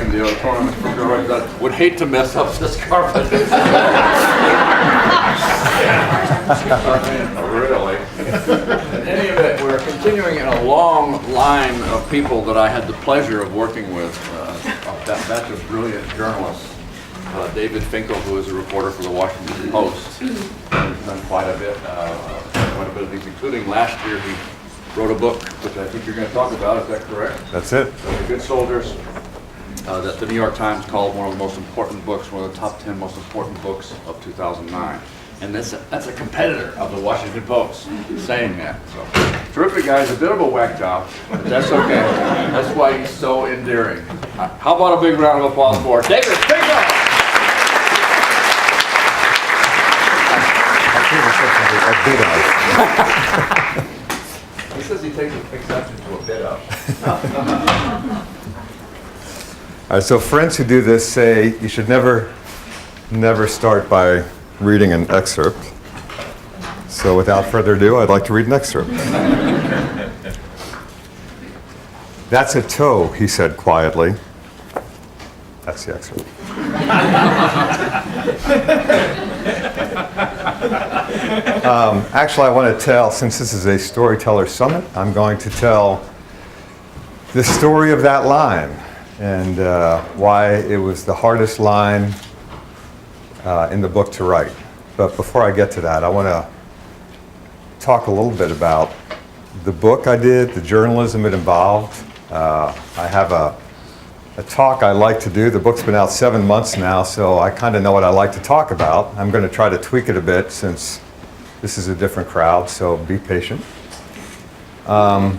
in the auditorium that would hate to mess up this carpet. Really. In any event, we're continuing in a long line of people that I had the pleasure of working with, that batch of brilliant journalists. David Finkel, who is a reporter for the Washington Post, has done quite a bit of these, including last year he wrote a book, which I think you're going to talk about. Is that correct? That's it. The Good Soldiers, that the New York Times called one of the most important books, one of the top 10 most important books of 2009. And that's a competitor of the Washington Post saying that. So, terrific guy. He's a bit of a whack job, but that's okay. That's why he's so endearing. How about a big round of applause for David Finkel? He says he takes exception to a bit of. All right, so friends who do this say you should never start by reading an excerpt. So without further ado, I'd like to read an excerpt. That's a toe, he said quietly. That's the excerpt. Actually, I want to tell, since this is a Storyteller Summit, I'm going to tell the story of that line and why it was the hardest line in the book to write. But before I get to that, I want to talk a little bit about the book I did, the journalism it involved. I have a talk I like to do. The book's been out 7 months now, so I kind of know what I like to talk about. I'm going to try to tweak it a bit since this is a different crowd, so be patient. So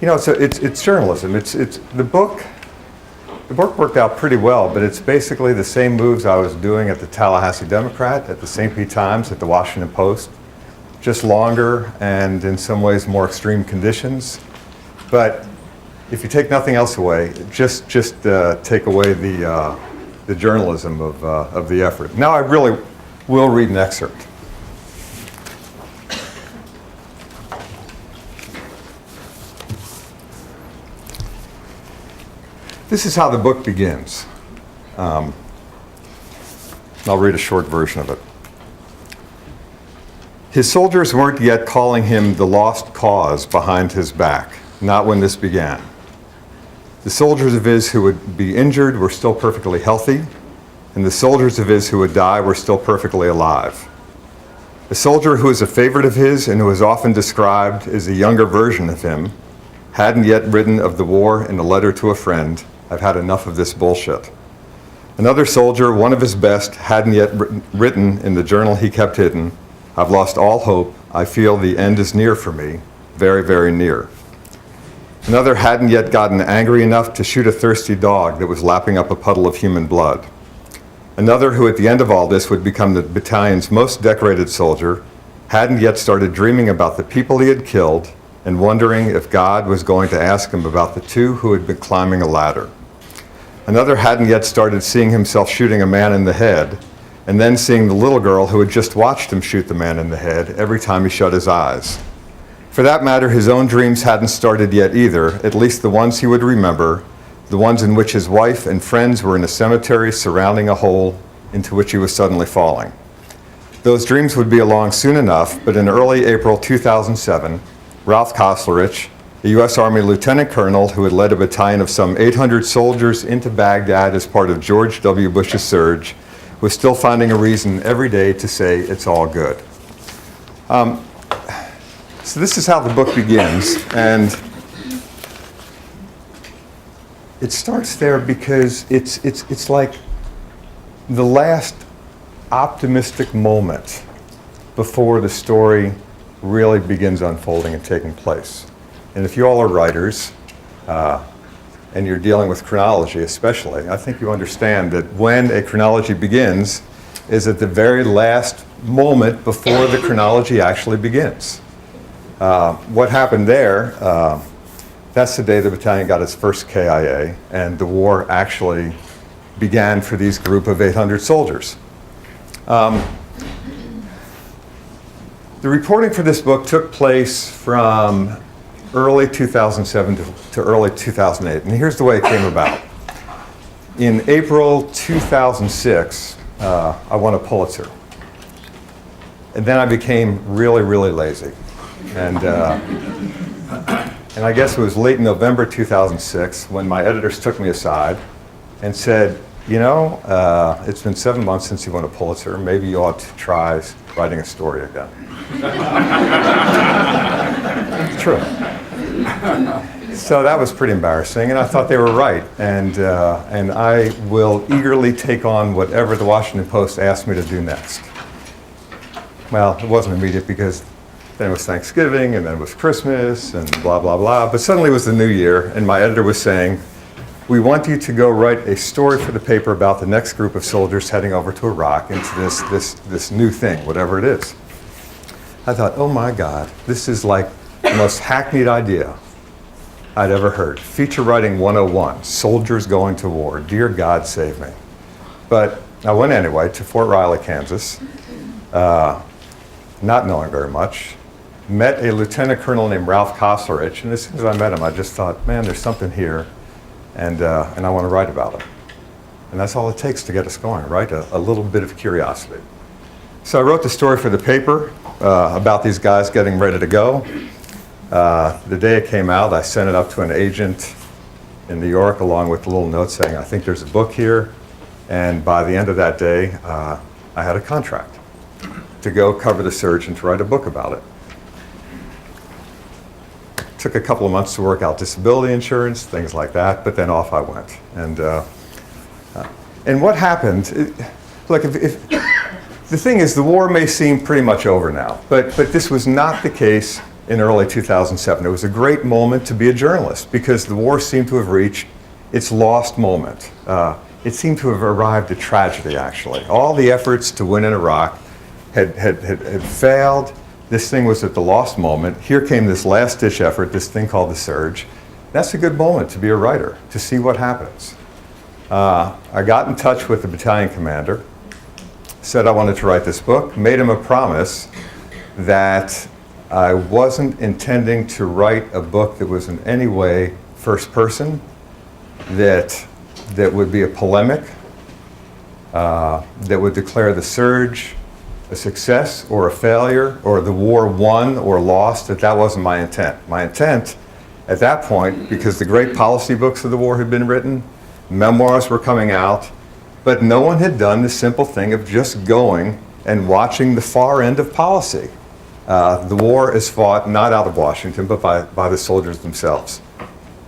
it's journalism. It's the book. The book worked out pretty well, but it's basically the same moves I was doing at the Tallahassee Democrat, at the St. Pete Times, at the Washington Post, just longer and in some ways more extreme conditions. But if you take nothing else away, just take away the journalism of the effort. Now I really will read an excerpt. This is how the book begins. I'll read a short version of it. His soldiers weren't yet calling him the lost cause behind his back, not when this began. The soldiers of his who would be injured were still perfectly healthy, and the soldiers of his who would die were still perfectly alive. A soldier who is a favorite of his and who is often described as a younger version of him hadn't yet written of the war in a letter to a friend. I've had enough of this bullshit. Another soldier, one of his best, hadn't yet written in the journal he kept hidden, I've lost all hope. I feel the end is near for me, very, very near. Another hadn't yet gotten angry enough to shoot a thirsty dog that was lapping up a puddle of human blood. Another, who at the end of all this would become the battalion's most decorated soldier, hadn't yet started dreaming about the people he had killed and wondering if God was going to ask him about the two who had been climbing a ladder. Another hadn't yet started seeing himself shooting a man in the head, and then seeing the little girl who had just watched him shoot the man in the head every time he shut his eyes. For that matter, his own dreams hadn't started yet either, at least the ones he would remember, the ones in which his wife and friends were in a cemetery surrounding a hole into which he was suddenly falling. Those dreams would be along soon enough, but in early April 2007, Ralph Koslerich, a U.S. Army lieutenant colonel who had led a battalion of some 800 soldiers into Baghdad as part of George W. Bush's surge, was still finding a reason every day to say it's all good. So this is how the book begins, and it starts there because it's like the last optimistic moment before the story really begins unfolding and taking place. And if you all are writers, and you're dealing with chronology especially, I think you understand that when a chronology begins is at the very last moment before the chronology actually begins. What happened there, that's the day the battalion got its first KIA, and the war actually began for these group of 800 soldiers. The reporting for this book took place from early 2007 to early 2008. And here's the way it came about. In April 2006, I won a Pulitzer. And then I became really, really lazy. And I guess it was late in November 2006 when my editors took me aside and said, you know, it's been 7 months since you won a Pulitzer. Maybe you ought to try writing a story again. It's true. So that was pretty embarrassing, and I thought they were right. And I will eagerly take on whatever the Washington Post asked me to do next. Well, it wasn't immediate because then it was Thanksgiving, and then it was Christmas, and blah, blah, blah. But suddenly it was the new year, and my editor was saying, we want you to go write a story for the paper about the next group of soldiers heading over to Iraq into this new thing, whatever it is. I thought, oh my God, this is like the most hackneyed idea I'd ever heard. Feature writing 101, soldiers going to war. Dear God, save me. But I went anyway to Fort Riley, Kansas, not knowing very much. Met a lieutenant colonel named Ralph Koslerich, and as soon as I met him, I just thought, man, there's something here, and I want to write about it. And that's all it takes to get us going, right? A little bit of curiosity. So I wrote the story for the paper about these guys getting ready to go. The day it came out, I sent it up to an agent in New York along with a little note saying, I think there's a book here. And by the end of that day, I had a contract to go cover the surge and to write a book about it. Took a couple of months to work out disability insurance, things like that, but then off I went. And what happened, look, if the thing is, the war may seem pretty much over now, but this was not the case in early 2007. It was a great moment to be a journalist because the war seemed to have reached its lost moment. It seemed to have arrived at tragedy, actually. All the efforts to win in Iraq had failed. This thing was at the lost moment. Here came this last-ditch effort, this thing called the surge. That's a good moment to be a writer, to see what happens. I got in touch with the battalion commander, said I wanted to write this book, made him a promise that I wasn't intending to write a book that was in any way first person, that would be a polemic, that would declare the surge a success or a failure, or the war won or lost, that wasn't my intent. My intent at that point, because the great policy books of the war had been written, memoirs were coming out, but no one had done the simple thing of just going and watching the far end of policy. The war is fought not out of Washington, but by the soldiers themselves.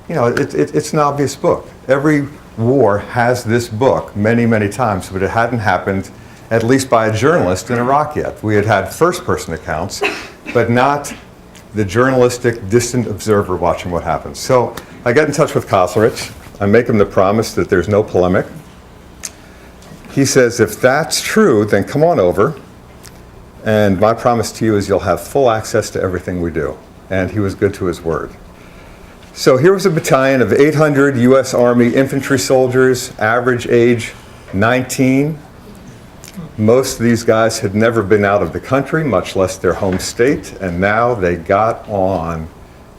You know, it's an obvious book. Every war has this book many, many times, but it hadn't happened at least by a journalist in Iraq yet. We had had first-person accounts, but not the journalistic, distant observer watching what happens. So I got in touch with Koslerich. I make him the promise that there's no polemic. He says, if that's true, then come on over. And my promise to you is you'll have full access to everything we do. And he was good to his word. So here was a battalion of 800 U.S. Army infantry soldiers, average age 19. Most of these guys had never been out of the country, much less their home state, and now they got on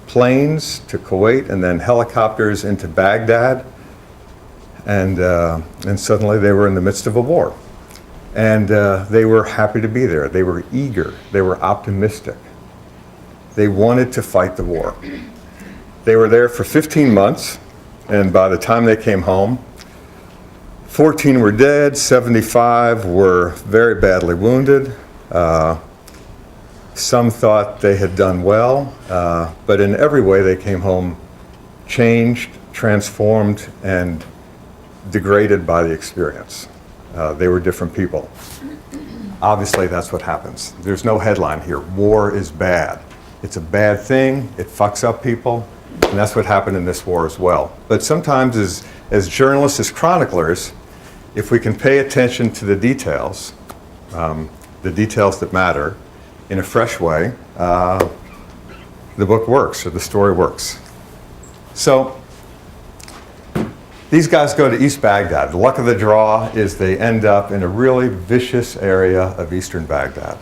planes to Kuwait and then helicopters into Baghdad, and suddenly they were in the midst of a war. And they were happy to be there. They were eager. They were optimistic. They wanted to fight the war. They were there for 15 months, and by the time they came home, 14 were dead, 75 were very badly wounded. Some thought they had done well, but in every way they came home changed, transformed, and degraded by the experience. They were different people. Obviously, that's what happens. There's no headline here. War is bad. It's a bad thing. It fucks up people. And that's what happened in this war as well. But sometimes as journalists, as chroniclers, if we can pay attention to the details that matter, in a fresh way, the book works, or the story works. So these guys go to East Baghdad. The luck of the draw is they end up in a really vicious area of eastern Baghdad.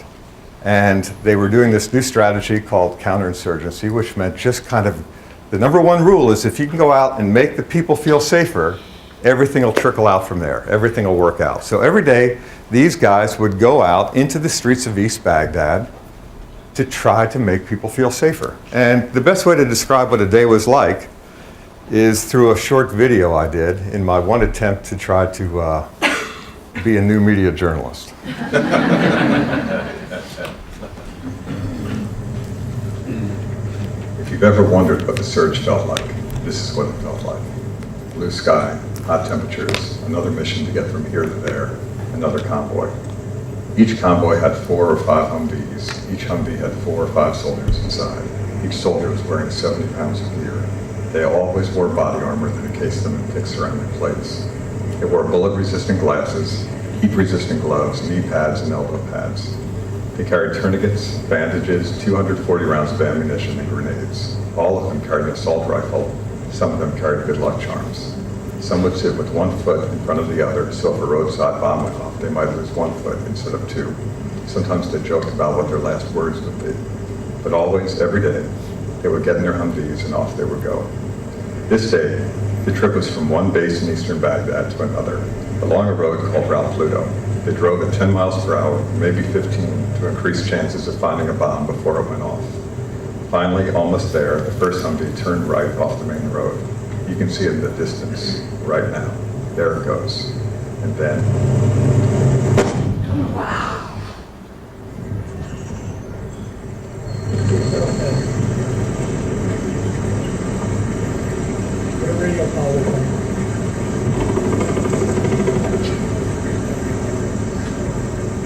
And they were doing this new strategy called counterinsurgency, which meant just kind of, the number one rule is if you can go out and make the people feel safer, everything will trickle out from there. Everything will work out. So every day, these guys would go out into the streets of East Baghdad to try to make people feel safer. And the best way to describe what a day was like is through a short video I did in my one attempt to try to be a new media journalist. If you've ever wondered what the surge felt like, this is what it felt like. Blue sky, hot temperatures, another mission to get from here to there, another convoy. Each convoy had 4 or 5 Humvees. Each Humvee had 4 or 5 soldiers inside. Each soldier was wearing 70 pounds of gear. They always wore body armor that encased them in thick ceramic plates. They wore bullet-resistant glasses, heat-resistant gloves, knee pads, and elbow pads. They carried tourniquets, bandages, 240 rounds of ammunition, and grenades. All of them carried an assault rifle. Some of them carried good luck charms. Some would sit with one foot in front of the other, so if a roadside bomb went off, they might lose 1 foot instead of 2. Sometimes they joked about what their last words would be. But always, every day, they would get in their Humvees and off they would go. This day, the trip was from one base in eastern Baghdad to another, along a road called Route Pluto. They drove at 10 miles per hour, maybe 15, to increase chances of finding a bomb before it went off. Finally, almost there, the first Humvee turned right off the main road. You can see it in the distance right now. There it goes. And then... Wow.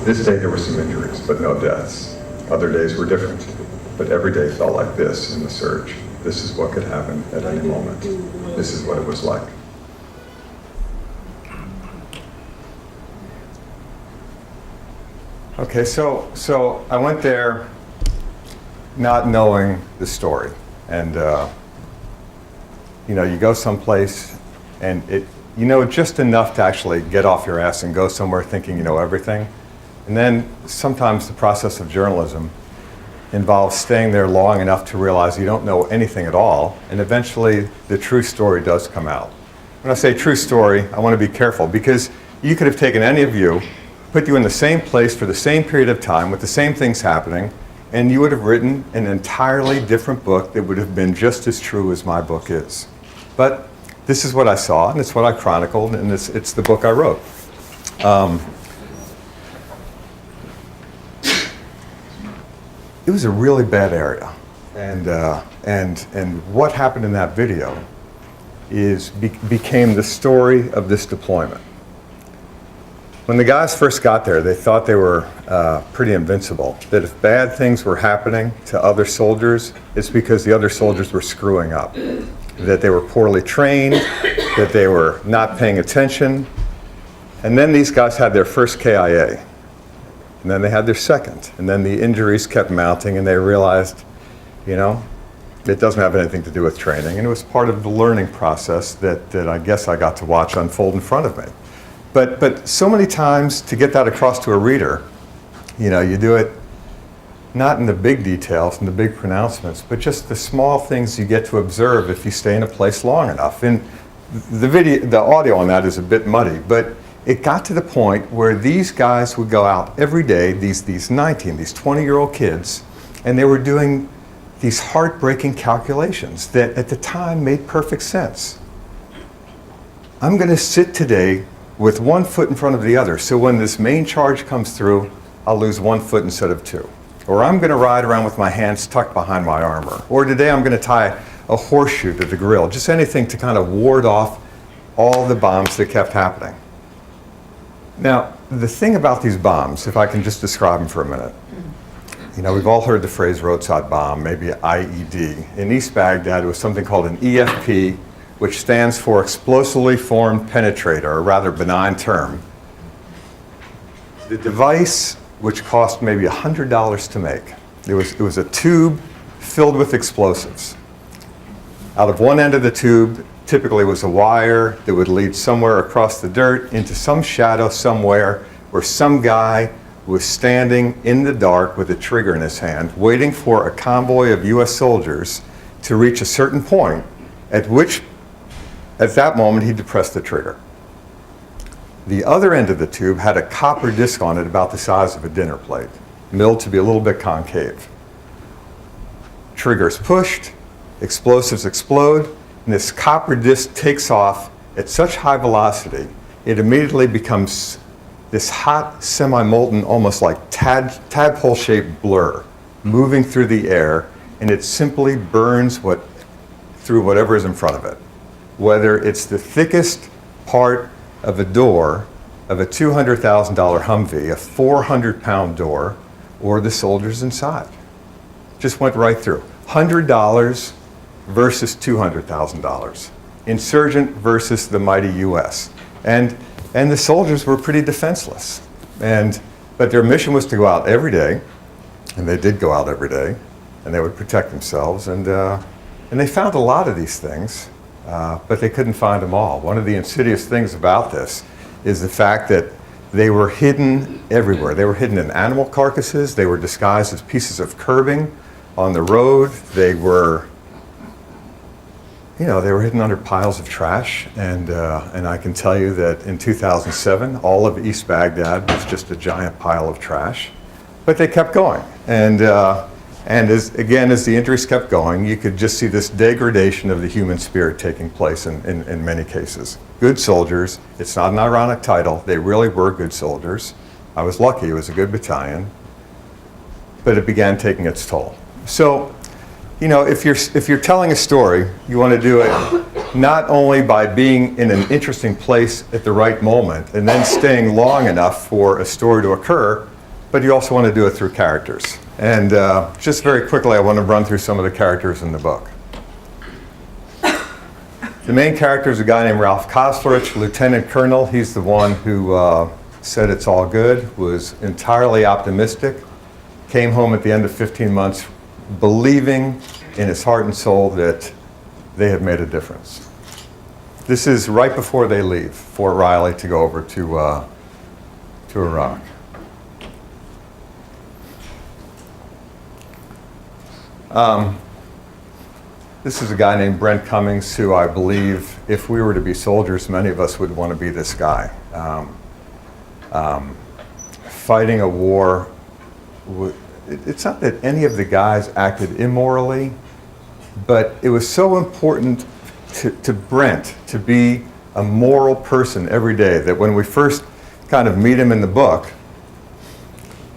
This day there were some injuries, but no deaths. Other days were different, but every day felt like this in the surge. This is what could happen at any moment. This is what it was like. Okay, so I went there not knowing the story. And, you go someplace and you know just enough to actually get off your ass and go somewhere thinking you know everything. And then sometimes the process of journalism involves staying there long enough to realize you don't know anything at all, and eventually the true story does come out. When I say true story, I want to be careful, because you could have taken any of you, put you in the same place for the same period of time with the same things happening, and you would have written an entirely different book that would have been just as true as my book is. But this is what I saw, and it's what I chronicled, and it's the book I wrote. It was a really bad area, and what happened in that video became the story of this deployment. When the guys first got there, they thought they were pretty invincible. That if bad things were happening to other soldiers, it's because the other soldiers were screwing up. That they were poorly trained, that they were not paying attention. And then these guys had their first KIA. And then they had their second. And then the injuries kept mounting, and they realized, it doesn't have anything to do with training. And it was part of the learning process that I guess I got to watch unfold in front of me. But so many times to get that across to a reader, you do it not in the big details and the big pronouncements, but just the small things you get to observe if you stay in a place long enough. And the audio on that is a bit muddy, but it got to the point where these guys would go out every day, these 20-year-old kids, and they were doing these heartbreaking calculations that at the time made perfect sense. I'm going to sit today with 1 foot in front of the other, so when this main charge comes through, I'll lose 1 foot instead of 2. Or I'm going to ride around with my hands tucked behind my armor. Or today I'm going to tie a horseshoe to the grill, just anything to kind of ward off all the bombs that kept happening. Now, the thing about these bombs, if I can just describe them for a minute, we've all heard the phrase roadside bomb, maybe IED. In East Baghdad, it was something called an EFP, which stands for Explosively Formed Penetrator, a rather benign term. The device, which cost maybe $100 to make, it was a tube filled with explosives. Out of one end of the tube, typically was a wire that would lead somewhere across the dirt into some shadow somewhere where some guy was standing in the dark with a trigger in his hand, waiting for a convoy of U.S. soldiers to reach a certain point, at that moment he depressed the trigger. The other end of the tube had a copper disc on it about the size of a dinner plate, milled to be a little bit concave. Triggers pushed, explosives explode, and this copper disc takes off at such high velocity, it immediately becomes this hot, semi-molten, almost like tadpole-shaped blur moving through the air, and it simply burns through whatever is in front of it. Whether it's the thickest part of a door of a $200,000 Humvee, a 400-pound door, or the soldiers inside. Just went right through. $100 versus $200,000. Insurgent versus the mighty U.S. And the soldiers were pretty defenseless. But their mission was to go out every day, and they did go out every day, and they would protect themselves. And they found a lot of these things, but they couldn't find them all. One of the insidious things about this is the fact that they were hidden everywhere. They were hidden in animal carcasses. They were disguised as pieces of curbing on the road. They were hidden under piles of trash. And I can tell you that in 2007, all of East Baghdad was just a giant pile of trash. But they kept going. And as the injuries kept going, you could just see this degradation of the human spirit taking place in many cases. Good soldiers, it's not an ironic title, they really were good soldiers. I was lucky, it was a good battalion, but it began taking its toll. So, if you're telling a story, you want to do it not only by being in an interesting place at the right moment and then staying long enough for a story to occur, but you also want to do it through characters. And just very quickly, I want to run through some of the characters in the book. The main character is a guy named Ralph Koslerich, lieutenant colonel. He's the one who said it's all good, was entirely optimistic, came home at the end of 15 months believing in his heart and soul that they had made a difference. This is right before they leave Fort Riley to go over to Iraq. This is a guy named Brent Cummings who I believe if we were to be soldiers, many of us would want to be this guy. Fighting a war, it's not that any of the guys acted immorally, but it was so important to Brent to be a moral person every day that when we first kind of meet him in the book,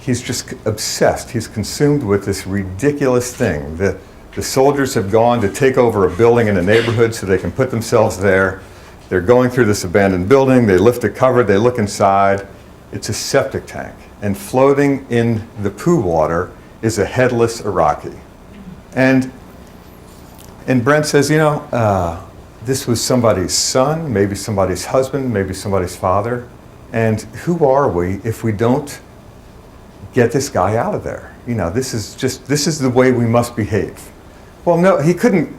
he's just obsessed. He's consumed with this ridiculous thing that the soldiers have gone to take over a building in a neighborhood so they can put themselves there. They're going through this abandoned building. They lift a cover. They look inside. It's a septic tank. And floating in the poo water is a headless Iraqi. And Brent says, this was somebody's son, maybe somebody's husband, maybe somebody's father. And who are we if we don't get this guy out of there? This is the way we must behave. Well, no, he couldn't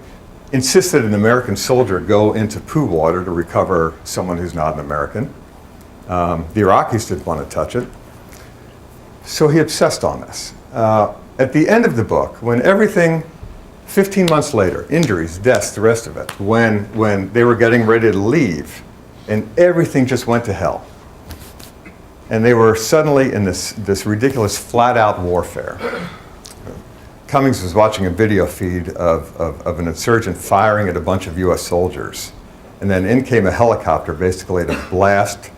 insist that an American soldier go into poo water to recover someone who's not an American. The Iraqis didn't want to touch it. So he obsessed on this. At the end of the book, when everything, 15 months later, injuries, deaths, the rest of it, when they were getting ready to leave and everything just went to hell, and they were suddenly in this ridiculous flat-out warfare. Cummings was watching a video feed of an insurgent firing at a bunch of U.S. soldiers. And then in came a helicopter basically to blast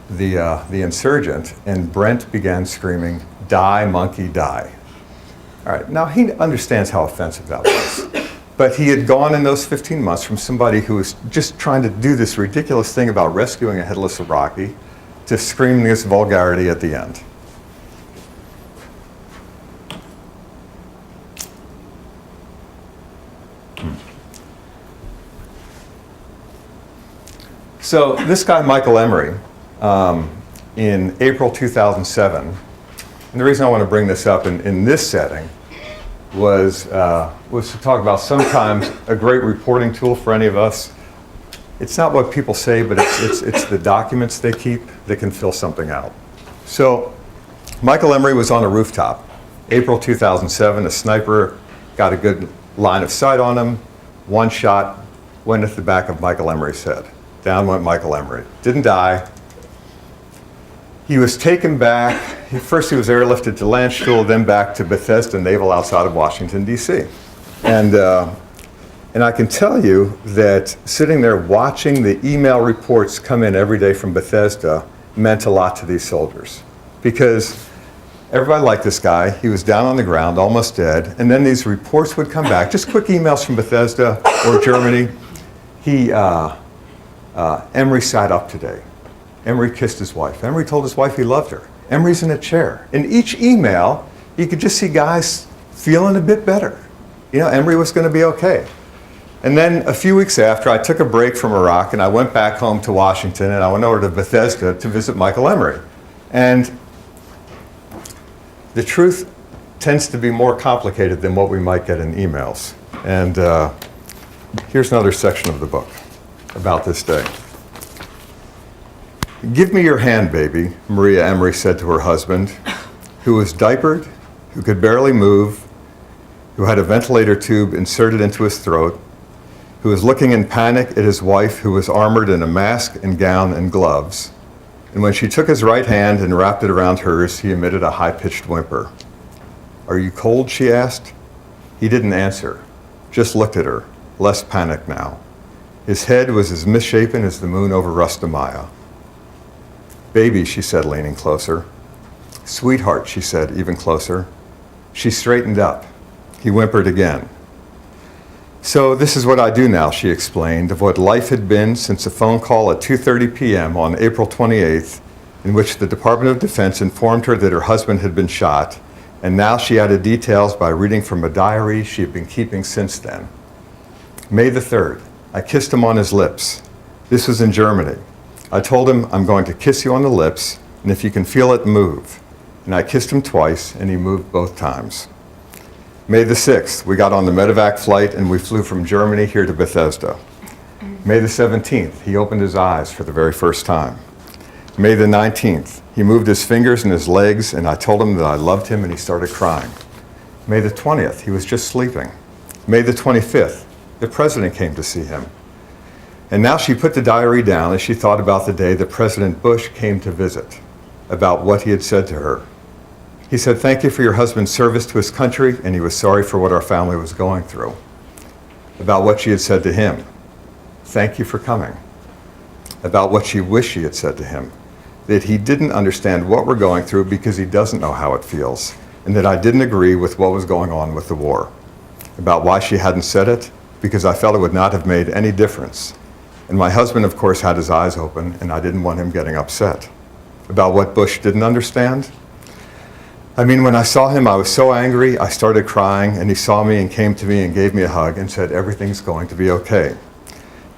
the insurgent, and Brent began screaming, "Die, monkey, die." All right, now he understands how offensive that was. But he had gone in those 15 months from somebody who was just trying to do this ridiculous thing about rescuing a headless Iraqi to screaming this vulgarity at the end. So this guy, Michael Emery, in April 2007, and the reason I want to bring this up in this setting was to talk about sometimes a great reporting tool for any of us. It's not what people say, but it's the documents they keep that can fill something out. So Michael Emery was on a rooftop. April 2007, a sniper got a good line of sight on him. One shot went at the back of Michael Emery's head. Down went Michael Emery. Didn't die. He was taken back. First he was airlifted to Landstuhl, then back to Bethesda Naval outside of Washington, D.C. And I can tell you that sitting there watching the email reports come in every day from Bethesda meant a lot to these soldiers. Because everybody liked this guy. He was down on the ground, almost dead. And then these reports would come back, just quick emails from Bethesda or Germany. Emery sat up today. Emery kissed his wife. Emery told his wife he loved her. Emery's in a chair. In each email, you could just see guys feeling a bit better. You know, Emery was going to be okay. And then a few weeks after, I took a break from Iraq and I went back home to Washington and I went over to Bethesda to visit Michael Emery. And the truth tends to be more complicated than what we might get in emails. And here's another section of the book about this day. "Give me your hand, baby," Maria Emery said to her husband, who was diapered, who could barely move, who had a ventilator tube inserted into his throat, who was looking in panic at his wife, who was armored in a mask and gown and gloves. And when she took his right hand and wrapped it around hers, he emitted a high-pitched whimper. "Are you cold?" she asked. He didn't answer, just looked at her, less panicked now. His head was as misshapen as the moon over Rustamaya. "Baby," she said, leaning closer. "Sweetheart," she said, even closer. She straightened up. He whimpered again. "So this is what I do now," she explained, of what life had been since a phone call at 2:30 p.m. on April 28th, in which the Department of Defense informed her that her husband had been shot, and now she added details by reading from a diary she had been keeping since then. "May the 3rd, I kissed him on his lips. This was in Germany. I told him, I'm going to kiss you on the lips, and if you can feel it, move. And I kissed him twice, and he moved both times. May the 6th, we got on the medevac flight, and we flew from Germany here to Bethesda. May the 17th, he opened his eyes for the very first time. May the 19th, he moved his fingers and his legs, and I told him that I loved him, and he started crying. May the 20th, he was just sleeping. May the 25th, the president came to see him. And now she put the diary down as she thought about the day that President Bush came to visit, about what he had said to her. He said, "Thank you for your husband's service to his country," and he was sorry for what our family was going through. About what she had said to him. "Thank you for coming." About what she wished she had said to him. That he didn't understand what we're going through because he doesn't know how it feels, and that I didn't agree with what was going on with the war. About why she hadn't said it, because I felt it would not have made any difference. And my husband, of course, had his eyes open, and I didn't want him getting upset. About what Bush didn't understand. I mean, when I saw him, I was so angry, I started crying, and he saw me and came to me and gave me a hug and said, "Everything's going to be okay."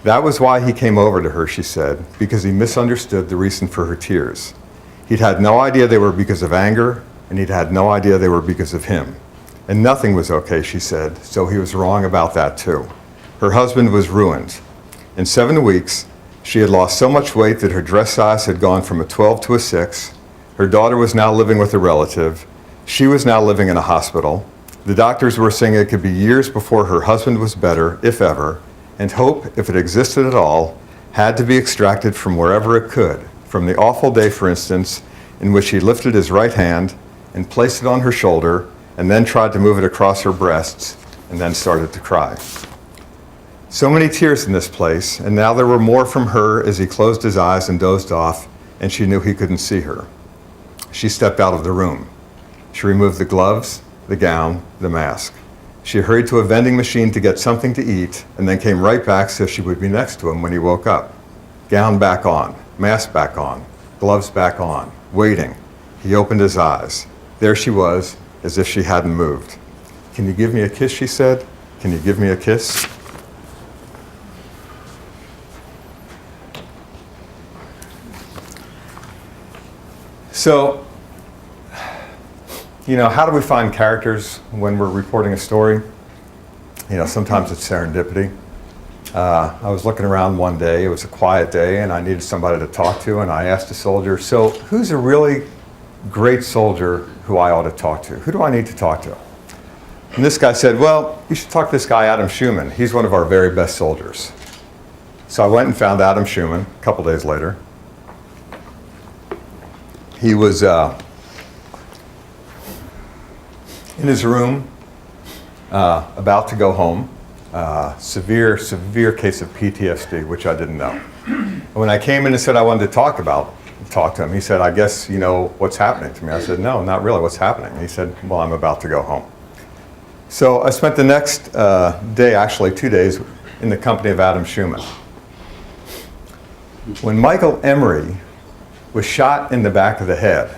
That was why he came over to her, she said, because he misunderstood the reason for her tears. He'd had no idea they were because of anger, and he'd had no idea they were because of him. And nothing was okay, she said, so he was wrong about that too. Her husband was ruined. In 7 weeks, she had lost so much weight that her dress size had gone from a 12 to a 6. Her daughter was now living with a relative. She was now living in a hospital. The doctors were saying it could be years before her husband was better, if ever, and hope, if it existed at all, had to be extracted from wherever it could, from the awful day, for instance, in which he lifted his right hand and placed it on her shoulder and then tried to move it across her breasts and then started to cry. So many tears in this place, and now there were more from her as he closed his eyes and dozed off, and she knew he couldn't see her. She stepped out of the room. She removed the gloves, the gown, the mask. She hurried to a vending machine to get something to eat, and then came right back so she would be next to him when he woke up. Gown back on, mask back on, gloves back on, waiting. He opened his eyes. There she was, as if she hadn't moved. "Can you give me a kiss?" she said. "Can you give me a kiss?" So, how do we find characters when we're reporting a story? Sometimes it's serendipity. I was looking around one day, it was a quiet day, and I needed somebody to talk to, and I asked a soldier, "So who's a really great soldier who I ought to talk to. Who do I need to talk to? And this guy said, well, you should talk to this guy, Adam Schumann. He's one of our very best soldiers. So I went and found Adam Schumann a couple days later. He was in his room, about to go home. Severe case of PTSD, which I didn't know. When I came in and said I wanted to talk to him, he said, I guess you know what's happening to me. I said, no, not really, what's happening? He said, well, I'm about to go home. So I spent the next day, actually 2 days, in the company of Adam Schumann. When Michael Emery was shot in the back of the head,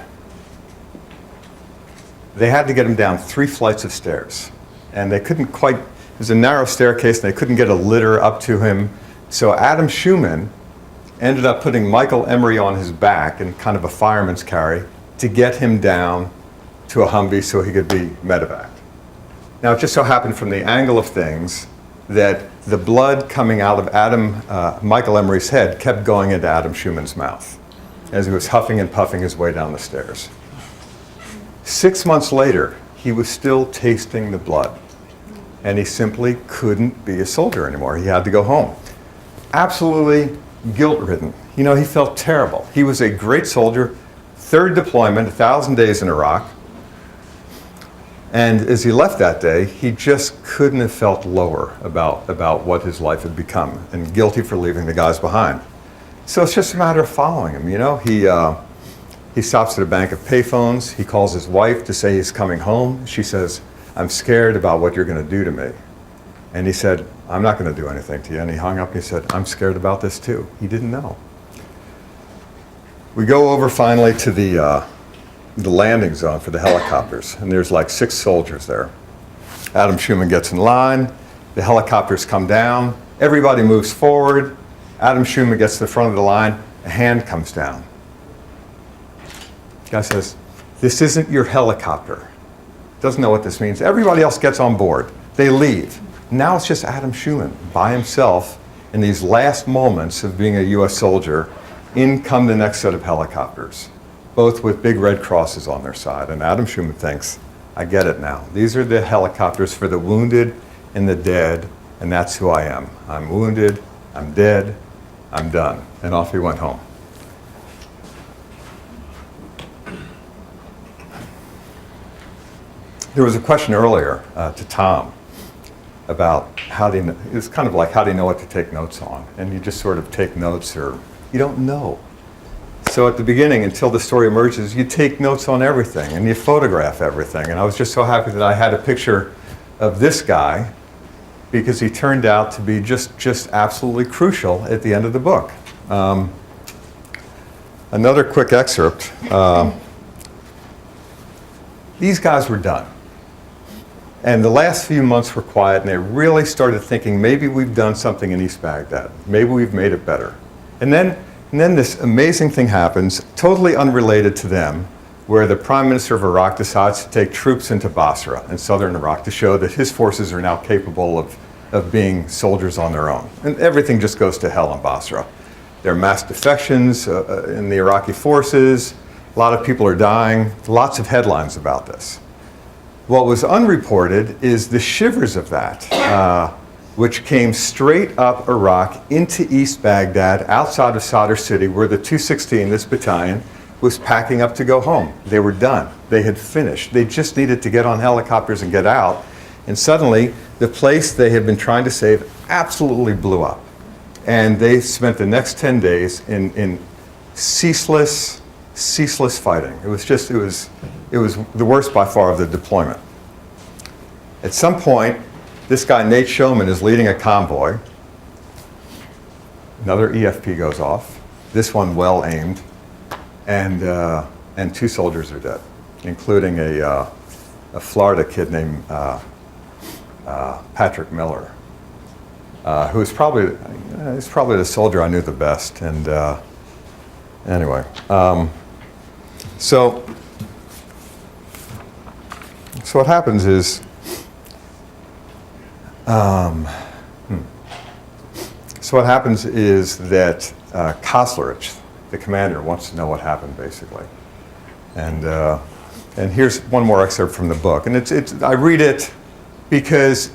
they had to get him down 3 flights of stairs. And they couldn't quite, it was a narrow staircase, and they couldn't get a litter up to him. So Adam Schumann ended up putting Michael Emery on his back in kind of a fireman's carry to get him down to a Humvee so he could be medevaced. Now, it just so happened from the angle of things that the blood coming out of Michael Emery's head kept going into Adam Schumann's mouth as he was huffing and puffing his way down the stairs. 6 months later, he was still tasting the blood, and he simply couldn't be a soldier anymore. He had to go home. Absolutely guilt-ridden. You know, he felt terrible. He was a great soldier, 3rd deployment, 1,000 days in Iraq. And as he left that day, he just couldn't have felt lower about what his life had become, and guilty for leaving the guys behind. So it's just a matter of following him, you know. He stops at a bank of payphones. He calls his wife to say he's coming home. She says, I'm scared about what you're going to do to me. And he said, I'm not going to do anything to you. And he hung up and he said, I'm scared about this too. He didn't know. We go over finally to the landing zone for the helicopters, and there's like 6 soldiers there. Adam Schumann gets in line, the helicopters come down, everybody moves forward, Adam Schumann gets to the front of the line, a hand comes down. The guy says, this isn't your helicopter. Doesn't know what this means. Everybody else gets on board. They leave. Now it's just Adam Schumann by himself in these last moments of being a US soldier. In come the next set of helicopters, both with big red crosses on their side. And Adam Schumann thinks, I get it now. These are the helicopters for the wounded and the dead, and that's who I am. I'm wounded, I'm dead, I'm done. And off he went home. There was a question earlier to Tom about how do you know, it's kind of like how do you know what to take notes on? And you just sort of take notes, or you don't know. So at the beginning, until the story emerges, you take notes on everything and you photograph everything. And I was just so happy that I had a picture of this guy because he turned out to be just absolutely crucial at the end of the book. Another quick excerpt. These guys were done. And the last few months were quiet, and they really started thinking, maybe we've done something in East Baghdad. Maybe we've made it better. And then this amazing thing happens, totally unrelated to them, where the Prime Minister of Iraq decides to take troops into Basra in southern Iraq to show that his forces are now capable of being soldiers on their own. And everything just goes to hell in Basra. There are mass defections in the Iraqi forces. A lot of people are dying. Lots of headlines about this. What was unreported is the shivers of that, which came straight up Iraq into East Baghdad, outside of Sadr City, where the 216, this battalion, was packing up to go home. They were done. They had finished. They just needed to get on helicopters and get out. And suddenly, the place they had been trying to save absolutely blew up. And they spent the next 10 days in ceaseless fighting. It was the worst by far of the deployment. At some point, this guy, Nate Showman, is leading a convoy. Another EFP goes off, this one well aimed, and 2 soldiers are dead, including a Florida kid named Patrick Miller, who was probably the soldier I knew the best. And anyway, so what happens is, that Koslerich, the commander, wants to know what happened, basically. And here's one more excerpt from the book. And I read it because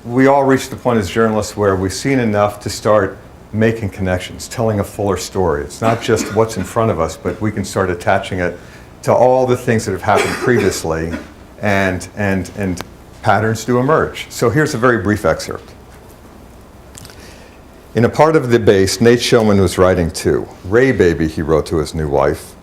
we all reach the point as journalists where we've seen enough to start making connections, telling a fuller story. It's not just what's in front of us, but we can start attaching it to all the things that have happened previously, and patterns do emerge. So here's a very brief excerpt. In a part of the base, Nate Showman was writing too. "Ray, baby," he wrote to his new wife.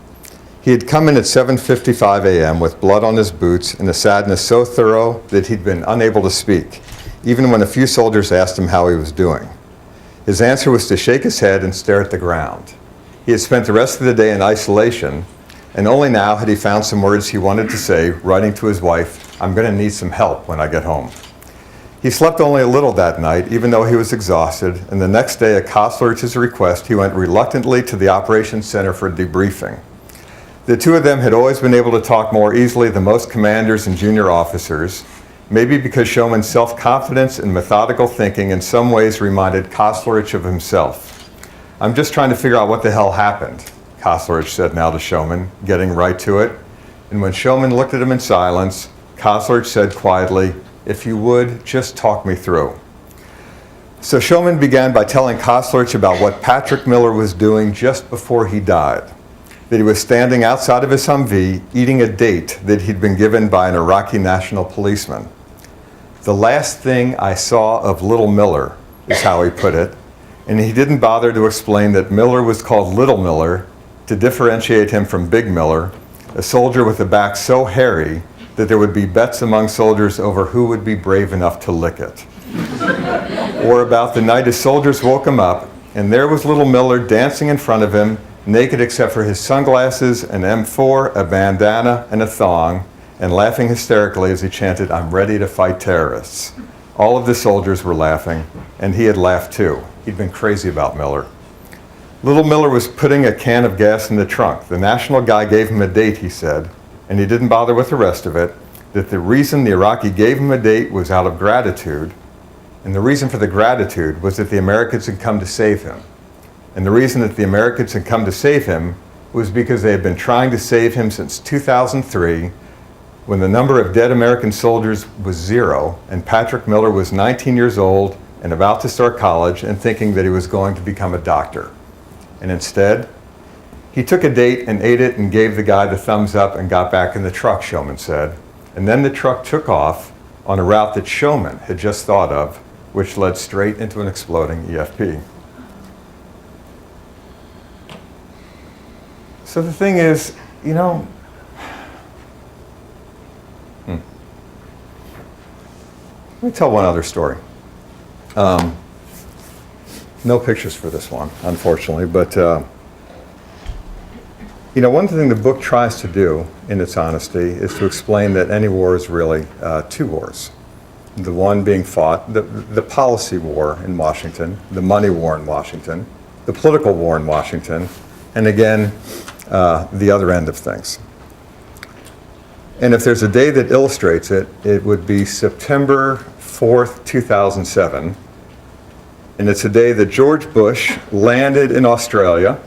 He had come in at 7:55 a.m. with blood on his boots and a sadness so thorough that he'd been unable to speak, even when a few soldiers asked him how he was doing. His answer was to shake his head and stare at the ground. He had spent the rest of the day in isolation, and only now had he found some words he wanted to say, writing to his wife, "I'm going to need some help when I get home." He slept only a little that night, even though he was exhausted, and the next day, at Koslerich's request, he went reluctantly to the operations center for debriefing. The two of them had always been able to talk more easily than most commanders and junior officers, maybe because Showman's self-confidence and methodical thinking in some ways reminded Koslerich of himself. "I'm just trying to figure out what the hell happened," Koslerich said now to Showman, getting right to it. And when Showman looked at him in silence, Koslerich said quietly, "If you would, just talk me through." So Showman began by telling Koslerich about what Patrick Miller was doing just before he died. That he was standing outside of his Humvee eating a date that he'd been given by an Iraqi national policeman. "The last thing I saw of Little Miller," is how he put it, and he didn't bother to explain that Miller was called Little Miller to differentiate him from Big Miller, a soldier with a back so hairy that there would be bets among soldiers over who would be brave enough to lick it. Or about the night his soldiers woke him up, and there was Little Miller dancing in front of him, naked except for his sunglasses, an M4, a bandana, and a thong, and laughing hysterically as he chanted, "I'm ready to fight terrorists." All of the soldiers were laughing, and he had laughed too. He'd been crazy about Miller. Little Miller was putting a can of gas in the trunk. The national guy gave him a date, he said, and he didn't bother with the rest of it, that the reason the Iraqi gave him a date was out of gratitude, and the reason for the gratitude was that the Americans had come to save him. And the reason that the Americans had come to save him was because they had been trying to save him since 2003, when the number of dead American soldiers was 0, and Patrick Miller was 19 years old and about to start college and thinking that he was going to become a doctor. And instead, he took a date and ate it and gave the guy the thumbs up and got back in the truck, Showman said. And then the truck took off on a route that Showman had just thought of, which led straight into an exploding EFP. So the thing is, let me tell one other story. No pictures for this one, unfortunately, but one thing the book tries to do, in its honesty, is to explain that any war is really two wars. The one being fought, the policy war in Washington, the money war in Washington, the political war in Washington, and again, the other end of things. And if there's a day that illustrates it, it would be September 4th, 2007. And it's a day that George Bush landed in Australia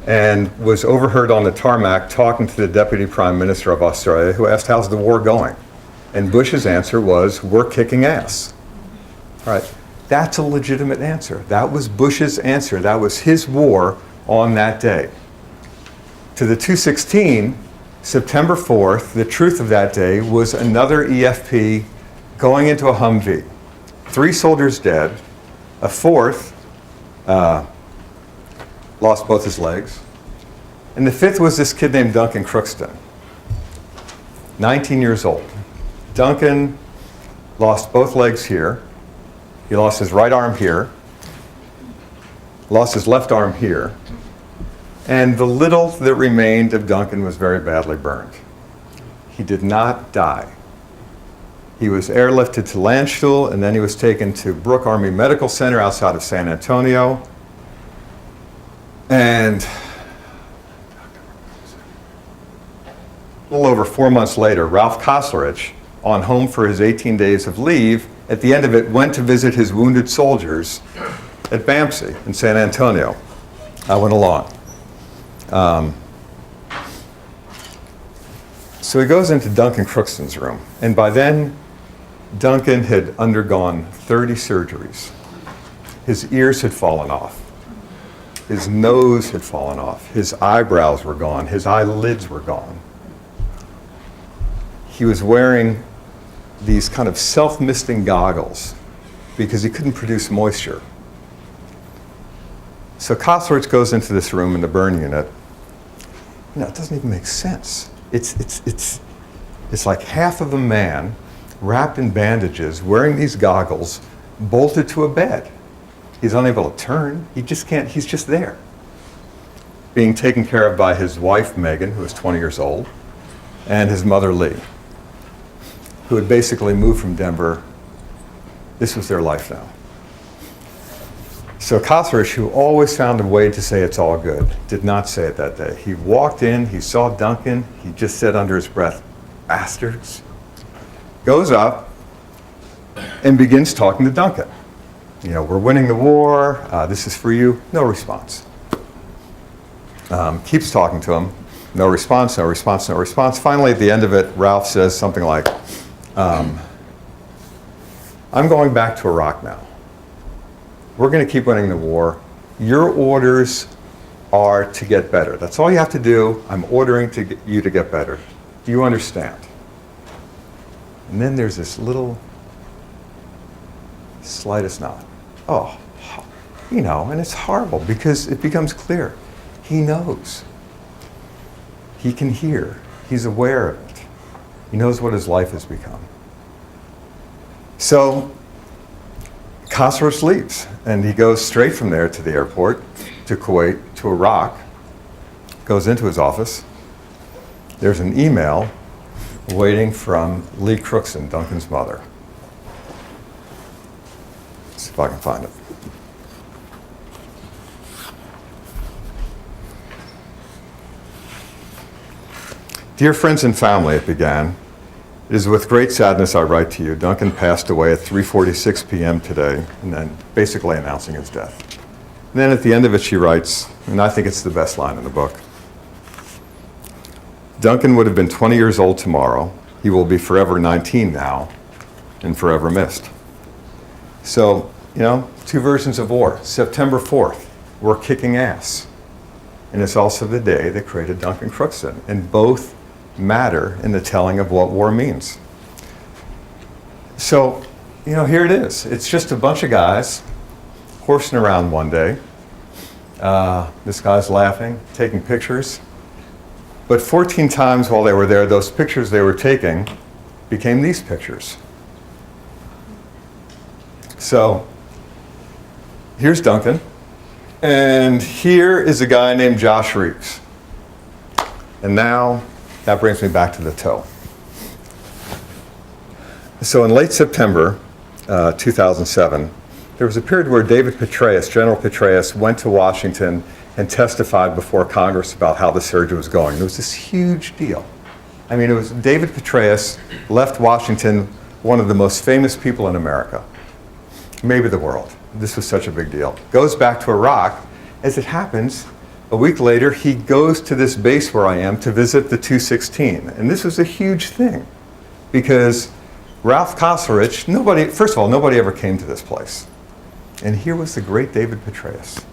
and was overheard on the tarmac talking to the Deputy Prime Minister of Australia, who asked, "How's the war going?" And Bush's answer was, "We're kicking ass." All right, that's a legitimate answer. That was Bush's answer. That was his war on that day. To the 216, September 4th, the truth of that day was another EFP going into a Humvee. 3 soldiers dead. A 4th lost both his legs. And the 5th was this kid named Duncan Crookston, 19 years old. Duncan lost both legs here. He lost his right arm here. Lost his left arm here. And the little that remained of Duncan was very badly burned. He did not die. He was airlifted to Landstuhl, and then he was taken to Brooke Army Medical Center outside of San Antonio. And a little over 4 months later, Ralph Koslerich, on home for his 18 days of leave, at the end of it, went to visit his wounded soldiers at BAMC in San Antonio. I went along. So he goes into Duncan Crookston's room, and by then, Duncan had undergone 30 surgeries. His ears had fallen off. His nose had fallen off. His eyebrows were gone. His eyelids were gone. He was wearing these kind of self-misting goggles because he couldn't produce moisture. So Koslerich goes into this room in the burn unit. It doesn't even make sense. It's like half of a man wrapped in bandages, wearing these goggles, bolted to a bed. He's unable to turn. He just can't, he's just there. Being taken care of by his wife, Megan, who was 20 years old, and his mother, Lee, who had basically moved from Denver. This was their life now. So Koslerich, who always found a way to say it's all good, did not say it that day. He walked in, he saw Duncan, he just said under his breath, "Bastards." Goes up and begins talking to Duncan. We're winning the war, this is for you. No response. Keeps talking to him. No response, no response, no response. Finally, at the end of it, Ralph says something like, I'm going back to Iraq now. We're going to keep winning the war. Your orders are to get better. That's all you have to do. I'm ordering you to get better. Do you understand? And then there's this little slightest nod. And it's horrible because it becomes clear. He knows. He can hear. He's aware of it. He knows what his life has become. So Koslerich leaves, and he goes straight from there to the airport, to Kuwait, to Iraq, goes into his office. There's an email waiting from Lee Crookston, Duncan's mother. Let's see if I can find it. Dear friends and family, it began. It is with great sadness I write to you. Duncan passed away at 3:46 p.m. today, and then basically announcing his death. And then at the end of it she writes, and I think it's the best line in the book, Duncan would have been 20 years old tomorrow. He will be forever 19 now and forever missed. So, two versions of war. September 4th, we're kicking ass. And it's also the day that created Duncan Crookston. And both matter in the telling of what war means. So, here it is. It's just a bunch of guys horsing around one day. This guy's laughing, taking pictures. But 14 times while they were there, those pictures they were taking became these pictures. So, here's Duncan. And here is a guy named Josh Reeves. And now, that brings me back to the toe. So in late September 2007, there was a period where David Petraeus, General Petraeus, went to Washington and testified before Congress about how the surge was going. It was this huge deal. It was David Petraeus left Washington, one of the most famous people in America, maybe the world. This was such a big deal. Goes back to Iraq. As it happens, a week later, he goes to this base where I am to visit the 216. And this was a huge thing because Ralph Koslerich, nobody ever came to this place. And here was the great David Petraeus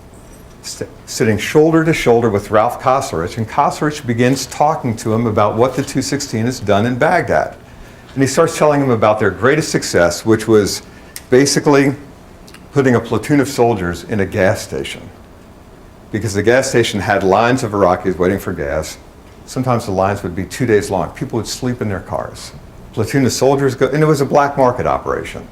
sitting shoulder to shoulder with Ralph Koslerich. And Koslerich begins talking to him about what the 216 has done in Baghdad. And he starts telling him about their greatest success, which was basically putting a platoon of soldiers in a gas station. Because the gas station had lines of Iraqis waiting for gas. Sometimes the lines would be 2 days long. People would sleep in their cars. Platoon of soldiers go, and it was a black market operation.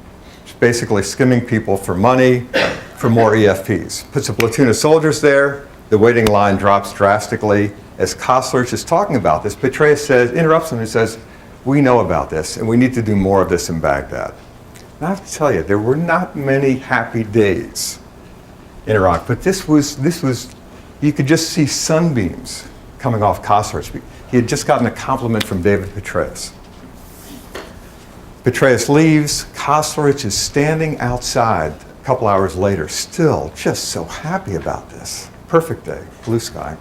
Just basically skimming people for money, for more EFPs. Puts a platoon of soldiers there, the waiting line drops drastically. As Koslerich is talking about this, Petraeus interrupts him and says, we know about this, and we need to do more of this in Baghdad. And I have to tell you, there were not many happy days in Iraq, but this was, you could just see sunbeams coming off Koslerich. He had just gotten a compliment from David Petraeus. Petraeus leaves, Koslerich is standing outside a couple hours later, still just so happy about this. Perfect day, blue sky,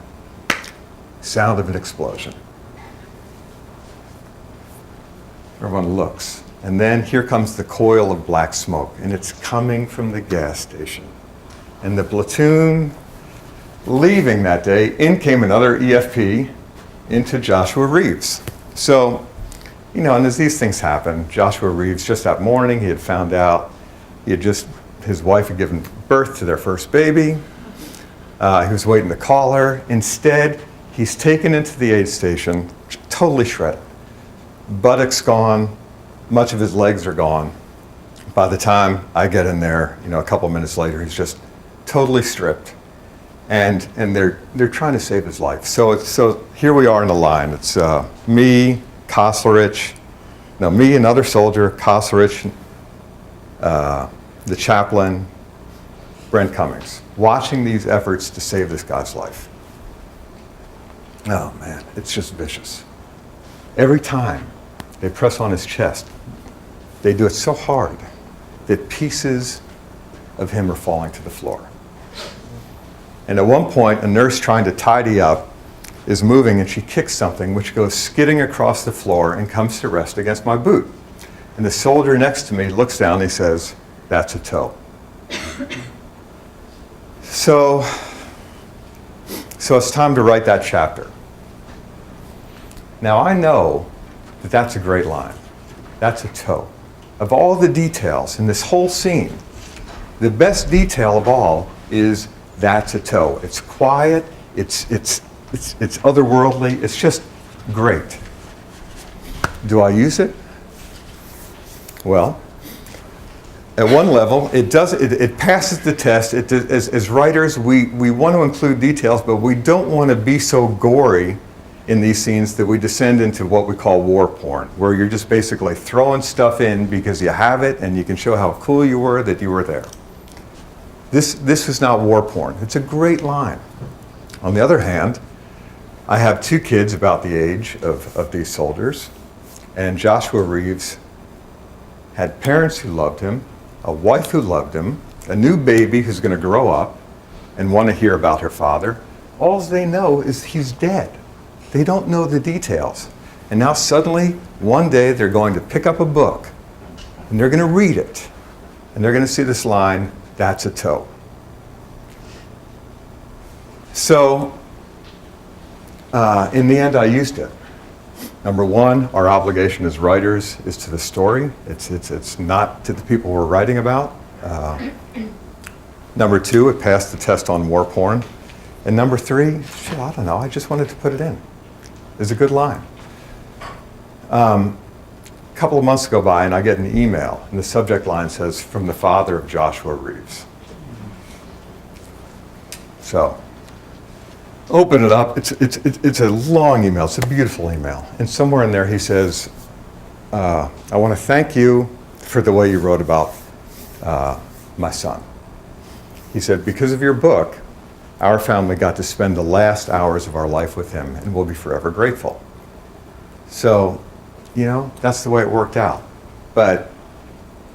sound of an explosion. Everyone looks. And then here comes the coil of black smoke, and it's coming from the gas station. And the platoon leaving that day, in came another EFP into Joshua Reeves. So, and as these things happen, Joshua Reeves, just that morning, he had found out his wife had given birth to their first baby. He was waiting to call her. Instead, he's taken into the aid station, totally shredded. Buttocks gone, much of his legs are gone. By the time I get in there, a couple minutes later, he's just totally stripped. And they're trying to save his life. So here we are in the line. It's me, another soldier, Koslerich, the chaplain, Brent Cummings, watching these efforts to save this guy's life. Oh man, it's just vicious. Every time they press on his chest, they do it so hard that pieces of him are falling to the floor. And at one point, a nurse trying to tidy up is moving, and she kicks something which goes skidding across the floor and comes to rest against my boot. And the soldier next to me looks down and he says, "That's a toe." So it's time to write that chapter. Now I know that that's a great line. That's a toe. Of all the details in this whole scene, the best detail of all is that's a toe. It's quiet, it's otherworldly, it's just great. Do I use it? Well, at one level, it passes the test. As writers, we want to include details, but we don't want to be so gory in these scenes that we descend into what we call war porn, where you're just basically throwing stuff in because you have it and you can show how cool you were that you were there. This is not war porn. It's a great line. On the other hand, I have two kids about the age of these soldiers, and Joshua Reeves had parents who loved him, a wife who loved him, a new baby who's going to grow up and want to hear about her father. All they know is he's dead. They don't know the details. And now suddenly, one day, they're going to pick up a book, and they're going to read it, and they're going to see this line, "That's a toe." So, in the end, I used it. Number one, our obligation as writers is to the story. It's not to the people we're writing about. Number two, it passed the test on war porn. And number three, I don't know, I just wanted to put it in. It's a good line. A couple of months go by and I get an email, and the subject line says, "From the father of Joshua Reeves." So, open it up. It's a long email. It's a beautiful email. And somewhere in there he says, "I want to thank you for the way you wrote about my son." He said, "Because of your book, our family got to spend the last hours of our life with him, and we'll be forever grateful." So, that's the way it worked out. But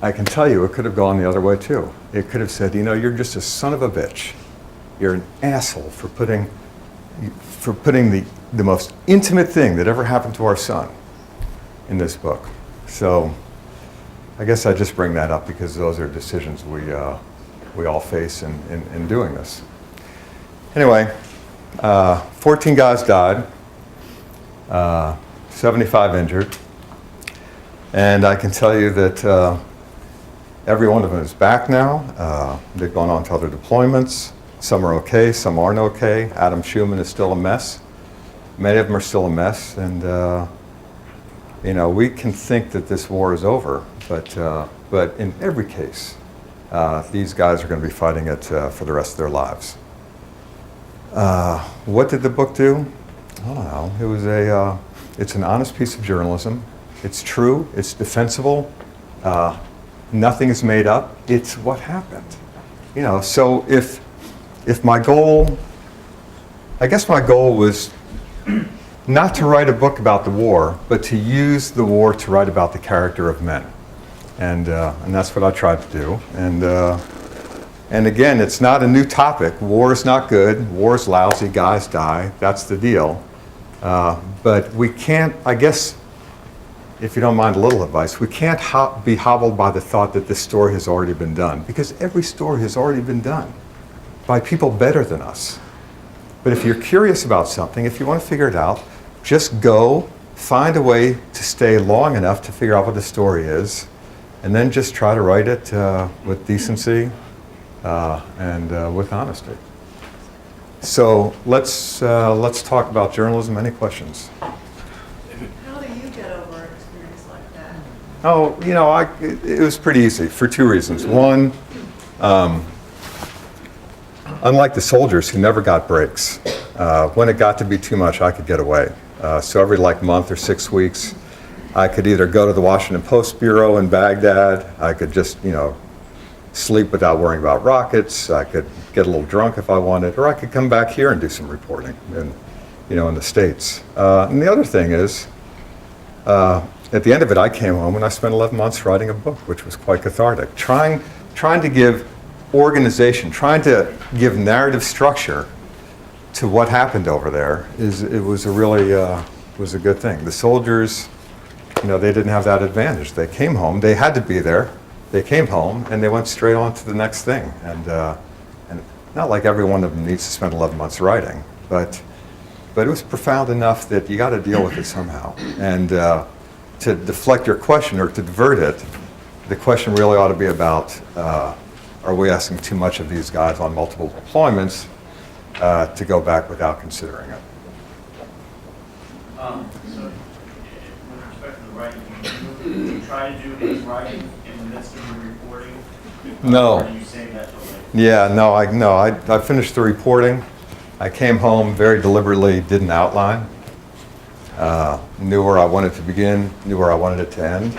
I can tell you, it could have gone the other way too. It could have said, "You're just a son of a bitch. You're an asshole for putting the most intimate thing that ever happened to our son in this book." So I guess I just bring that up because those are decisions we all face in doing this. Anyway, 14 guys died, 75 injured, and I can tell you that every one of them is back now. They've gone on to other deployments. Some are okay, some aren't okay. Adam Schumann is still a mess. Many of them are still a mess, and we can think that this war is over, but in every case, these guys are going to be fighting it for the rest of their lives. What did the book do? I don't know. It's an honest piece of journalism. It's true. It's defensible. Nothing is made up. It's what happened. So if my goal, I guess my goal was not to write a book about the war, but to use the war to write about the character of men. And that's what I tried to do. And again, it's not a new topic. War is not good. War is lousy. Guys die. That's the deal. But we can't, I guess, if you don't mind a little advice, we can't be hobbled by the thought that this story has already been done, because every story has already been done by people better than us. But if you're curious about something, if you want to figure it out, just go find a way to stay long enough to figure out what the story is, and then just try to write it with decency and with honesty. So let's talk about journalism. Any questions? How do you get over an experience like that? Oh, you know, it was pretty easy for two reasons. One, unlike the soldiers who never got breaks, when it got to be too much, I could get away. So every month or 6 weeks, I could either go to the Washington Post bureau in Baghdad. I could just, sleep without worrying about rockets. I could get a little drunk if I wanted, or I could come back here and do some reporting in the States. And the other thing is, at the end of it, I came home and I spent 11 months writing a book, which was quite cathartic. Trying to give organization, trying to give narrative structure to what happened over there was a good thing. The soldiers, they didn't have that advantage. They came home, they had to be there. They came home and they went straight on to the next thing. And not like every one of them needs to spend 11 months writing, but it was profound enough that you got to deal with it somehow. And to deflect your question or to divert it, the question really ought to be about, are we asking too much of these guys on multiple deployments to go back without considering it? So, with respect to the writing, do you try to do his writing in the midst of your reporting? No. Or do you save that till later? Yeah, no. I finished the reporting. I came home, very deliberately did an outline. Knew where I wanted to begin, knew where I wanted it to end.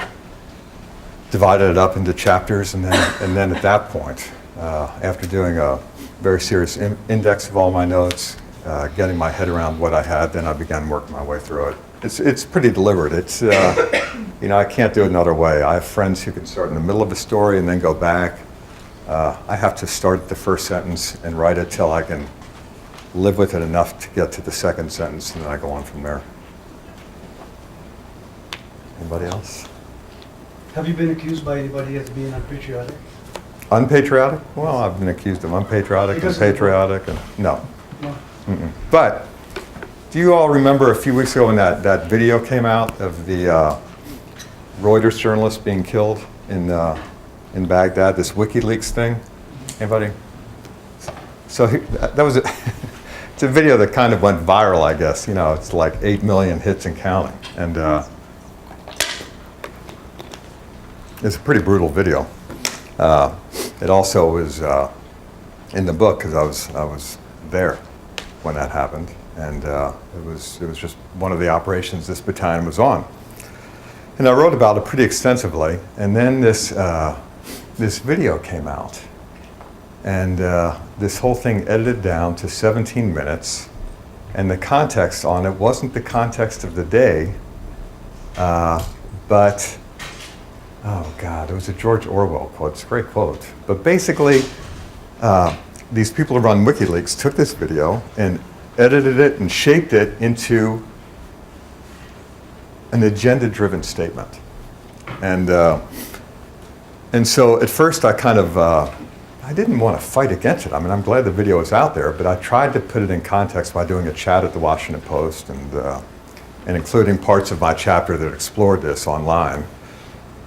Divided it up into chapters, and then at that point, after doing a very serious index of all my notes, getting my head around what I had, then I began working my way through it. It's pretty deliberate. It's I can't do it another way. I have friends who can start in the middle of a story and then go back. I have to start at the first sentence and write it till I can live with it enough to get to the second sentence, and then I go on from there. Anybody else? Have you been accused by anybody as being unpatriotic? Unpatriotic? Well, I've been accused of unpatriotic and patriotic, and no. No. Mm-mm. But do you all remember a few weeks ago when that video came out of the Reuters journalist being killed in Baghdad, this WikiLeaks thing? Anybody? So that was it's a video that kind of went viral, I guess. It's like 8 million hits and counting, and it's a pretty brutal video. It also was in the book because I was there when that happened, and it was just one of the operations this battalion was on. And I wrote about it pretty extensively. And then this video came out, and this whole thing edited down to 17 minutes, and the context on it wasn't the context of the day, but oh God, it was a George Orwell quote. It's a great quote. But basically, these people who run WikiLeaks took this video and edited it and shaped it into an agenda-driven statement. And so at first I kind of, I didn't want to fight against it. I mean, I'm glad the video is out there, but I tried to put it in context by doing a chat at the Washington Post and including parts of my chapter that explored this online.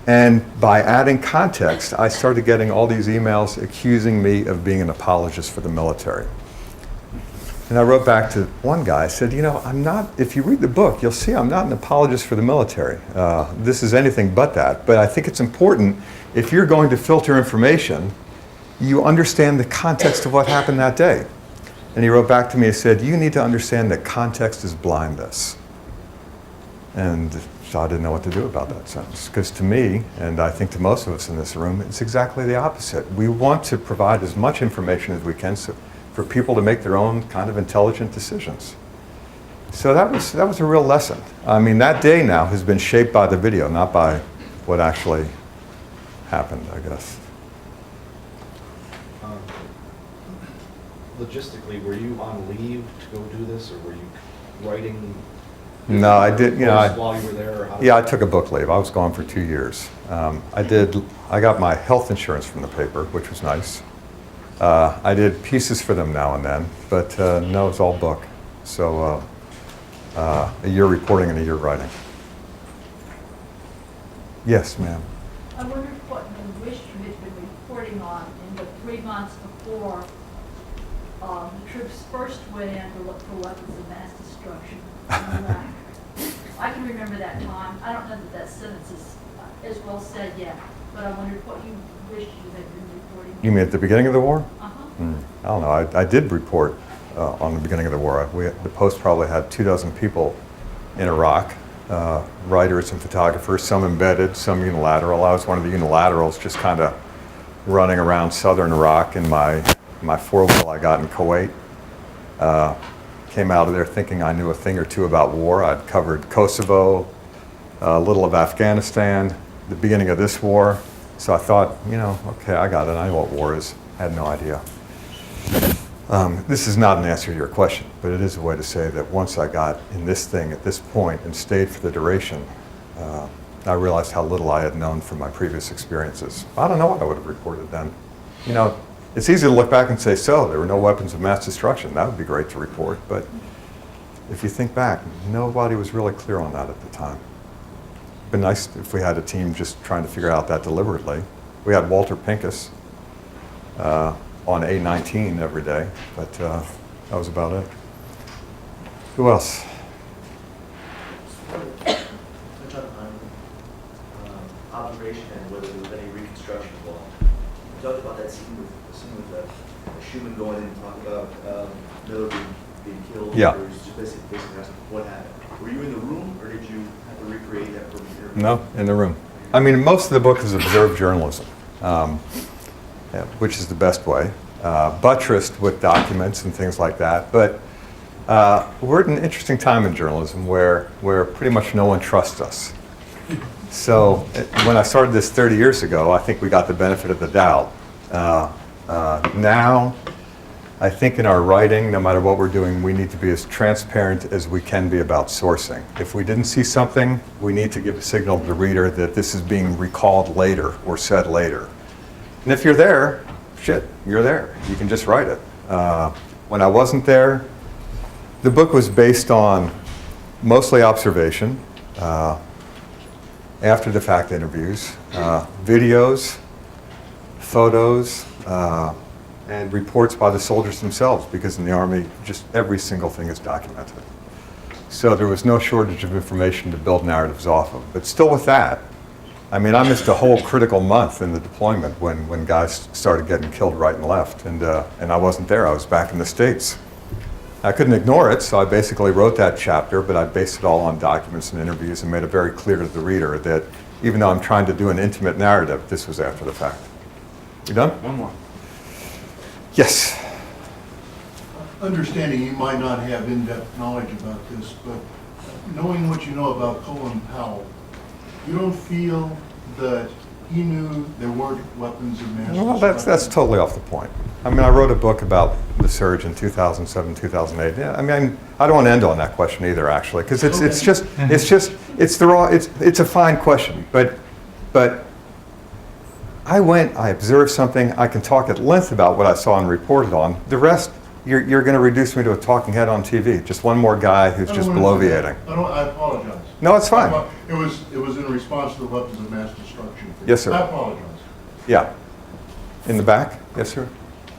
And by adding context, I started getting all these emails accusing me of being an apologist for the military. And I wrote back to one guy, I said, I'm not, if you read the book, you'll see I'm not an apologist for the military. This is anything but that. But I think it's important, if you're going to filter information, you understand the context of what happened that day. And he wrote back to me and said, you need to understand that context is blindness. And so I didn't know what to do about that sentence. Because to me, and I think to most of us in this room, it's exactly the opposite. We want to provide as much information as we can for people to make their own kind of intelligent decisions. So that was a real lesson. I mean, that day now has been shaped by the video, not by what actually happened, I guess. Logistically, were you on leave to go do this, or were you writing No, I did, you know, While you were there, or how? yeah, I took a book leave. I was gone for 2 years. I got my health insurance from the paper, which was nice. I did pieces for them now and then, but no, it's all book. So a year reporting and a year writing. Yes, ma'am. I wondered what you wished you had been reporting on in the 3 months before the troops first went in to look for weapons of mass destruction in Iraq. I can remember that time. I don't know that that sentence is as well said yet, but I wondered what you wished you had been reporting. You mean at the beginning of the war? Uh-huh. I don't know. I did report on the beginning of the war. The Post probably had 24 people in Iraq, writers and photographers, some embedded, some unilateral. I was one of the unilaterals, just kind of running around southern Iraq in my four-wheel I got in Kuwait. Came out of there thinking I knew a thing or two about war. I'd covered Kosovo, a little of Afghanistan, the beginning of this war. So I thought, you know, okay, I got it. I know what war is. I had no idea. This is not an answer to your question, but it is a way to say that once I got in this thing at this point and stayed for the duration, I realized how little I had known from my previous experiences. I don't know what I would have reported then. You know, it's easy to look back and say, so there were no weapons of mass destruction. That would be great to report, but if you think back, nobody was really clear on that at the time. It'd been nice if we had a team just trying to figure out that deliberately. We had Walter Pincus on A19 every day, but that was about it. Who else? Touch on observation and whether there was any reconstruction involved. You talked about that scene with Schumann going in and talking about Miller being killed. Yeah. Or he was just basically asking what happened. Were you in the room, or did you have to recreate that from the interview? No, in the room. I mean, most of the book is observed journalism, which is the best way, buttressed with documents and things like that. But we're at an interesting time in journalism where pretty much no one trusts us. So when I started this 30 years ago, I think we got the benefit of the doubt. Now, I think in our writing, no matter what we're doing, we need to be as transparent as we can be about sourcing. If we didn't see something, we need to give a signal to the reader that this is being recalled later or said later. And if you're there, shit, you're there. You can just write it. When I wasn't there, the book was based on mostly observation, after the fact interviews, videos, photos, and reports by the soldiers themselves, because in the Army, just every single thing is documented. So there was no shortage of information to build narratives off of. But still with that, I mean, I missed a whole critical month in the deployment when guys started getting killed right and left, and I wasn't there. I was back in the States. I couldn't ignore it, so I basically wrote that chapter, but I based it all on documents and interviews and made it very clear to the reader that even though I'm trying to do an intimate narrative, this was after the fact. You done? One more. Yes. Understanding you might not have in-depth knowledge about this, but knowing what you know about Colin Powell, you don't feel that he knew there weren't weapons of mass Well, destruction? that's totally off the point. I mean, I wrote a book about the surge in 2007, 2008. Yeah, I mean, I don't want to end on that question either, actually, because it's a fine question, but I observed something. I can talk at length about what I saw and reported on. The rest, you're going to reduce me to a talking head on TV. Just one more guy who's just bloviating. I apologize. No, it's fine. It was in response to the weapons of mass destruction. Yes, sir. I apologize. Yeah. In the back? Yes, sir.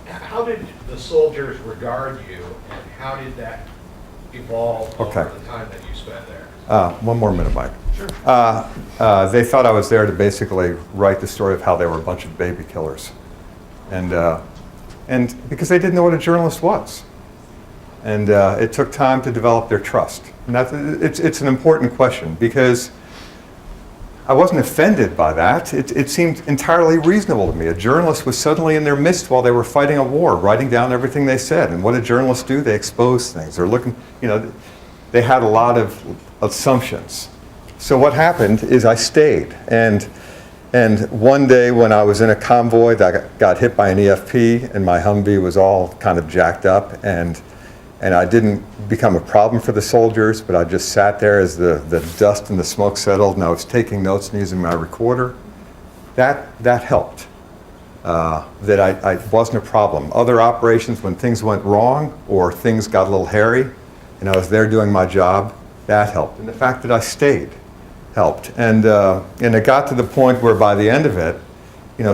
How did the soldiers regard you, and how did that evolve over the time that you spent there? One more minute, Mike. Sure. They thought I was there to basically write the story of how they were a bunch of baby killers. And because they didn't know what a journalist was. And it took time to develop their trust. And it's an important question, because I wasn't offended by that. It seemed entirely reasonable to me. A journalist was suddenly in their midst while they were fighting a war, writing down everything they said. And what do journalists do? They expose things. They're looking, they had a lot of assumptions. So what happened is I stayed. And one day when I was in a convoy that got hit by an EFP, and my Humvee was all kind of jacked up, and And I didn't become a problem for the soldiers, but I just sat there as the dust and the smoke settled, and I was taking notes and using my recorder. That helped. That I wasn't a problem. Other operations, when things went wrong or things got a little hairy, and I was there doing my job, that helped. And the fact that I stayed helped. And it got to the point where by the end of it,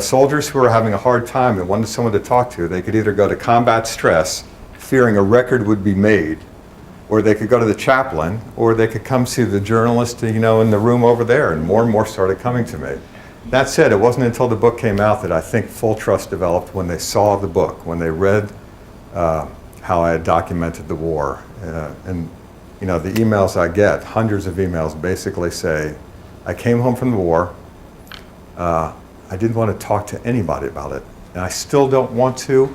soldiers who were having a hard time and wanted someone to talk to, they could either go to combat stress, fearing a record would be made, or they could go to the chaplain, or they could come see the journalist, in the room over there, and more started coming to me. That said, it wasn't until the book came out that I think full trust developed when they saw the book, when they read how I had documented the war. And the emails I get, hundreds of emails, basically say, I came home from the war, I didn't want to talk to anybody about it, and I still don't want to.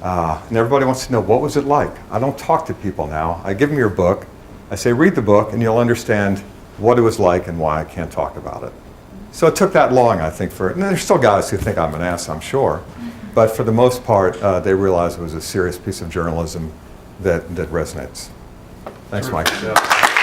And everybody wants to know, what was it like? I don't talk to people now. I give them your book. I say, read the book, and you'll understand what it was like and why I can't talk about it. So it took that long, I think, and there's still guys who think I'm an ass, I'm sure. But for the most part, they realized it was a serious piece of journalism that resonates. Thanks, Mike. Yeah.